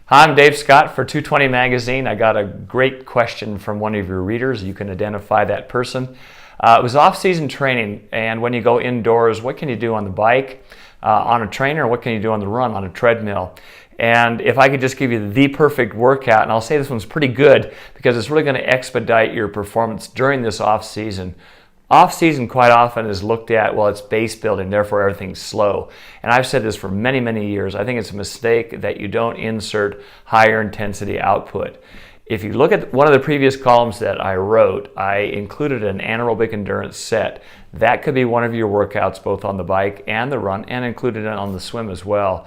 Hi, I'm Dave Scott for 220 Magazine. I got a great question from one of your readers. You can identify that person. It was off-season training, and when you go indoors, what can you do on the bike, on a trainer, what can you do on the run, on a treadmill? And if I could just give you the perfect workout, and I'll say this one's pretty good because it's really going to expedite your performance during this off-season. Off-season quite often is looked at, well, it's base building, therefore everything's slow. And I've said this for many, many years. I think it's a mistake that you don't insert higher intensity output. If you look at one of the previous columns that I wrote, I included an anaerobic endurance set. That could be one of your workouts both on the bike and the run, and included it on the swim as well.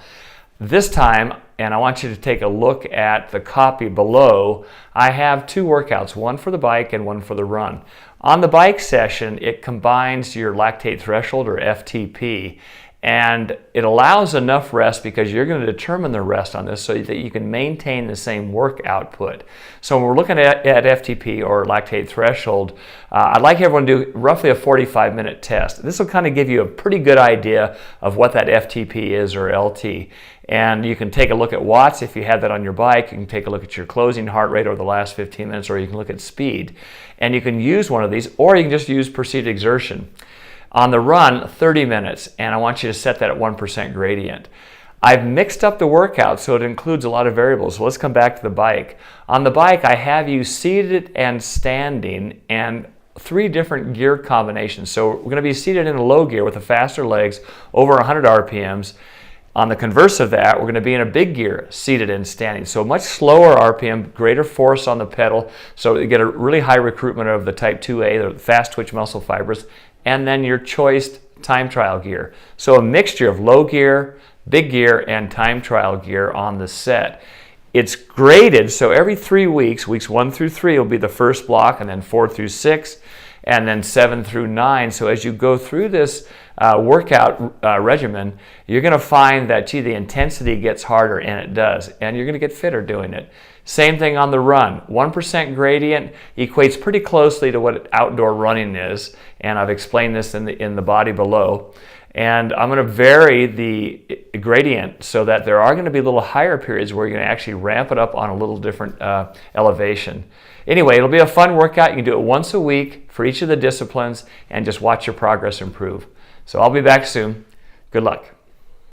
This time, and I want you to take a look at the copy below, I have two workouts, one for the bike and one for the run. On the bike session, it combines your lactate threshold, or FTP, and it allows enough rest because you're going to determine the rest on this so that you can maintain the same work output. So when we're looking at FTP, or lactate threshold, I'd like everyone to do roughly a 45-minute test. This will kind of give you a pretty good idea of what that FTP is, or LT. And you can take a look at watts if you have that on your bike. You can take a look at your closing heart rate over the last 15 minutes, or you can look at speed. And you can use one of these, or you can just use perceived exertion. On the run, 30 minutes, and I want you to set that at 1% gradient. I've mixed up the workout so it includes a lot of variables. So let's come back to the bike. On the bike, I have you seated and standing, and 3 different gear combinations. So we're going to be seated in a low gear with the faster legs, over 100 RPMs. On the converse of that, we're going to be in a big gear, seated and standing. So much slower RPM, greater force on the pedal, so you get a really high recruitment of the type 2A, the fast twitch muscle fibers, and then your choiced time trial gear. So a mixture of low gear, big gear, and time trial gear on the set. It's graded, so every 3 weeks, weeks 1 through 3 will be the first block, and then 4 through 6, and then 7 through 9. So as you go through this workout regimen, you're going to find that, gee, the intensity gets harder, and it does, and you're going to get fitter doing it. Same thing on the run. 1% gradient equates pretty closely to what outdoor running is, and I've explained this in the body below. And I'm going to vary the gradient so that there are going to be little higher periods where you're going to actually ramp it up on a little different elevation. Anyway, it'll be a fun workout. You can do it once a week for each of the disciplines and just watch your progress improve. So I'll be back soon. Good luck.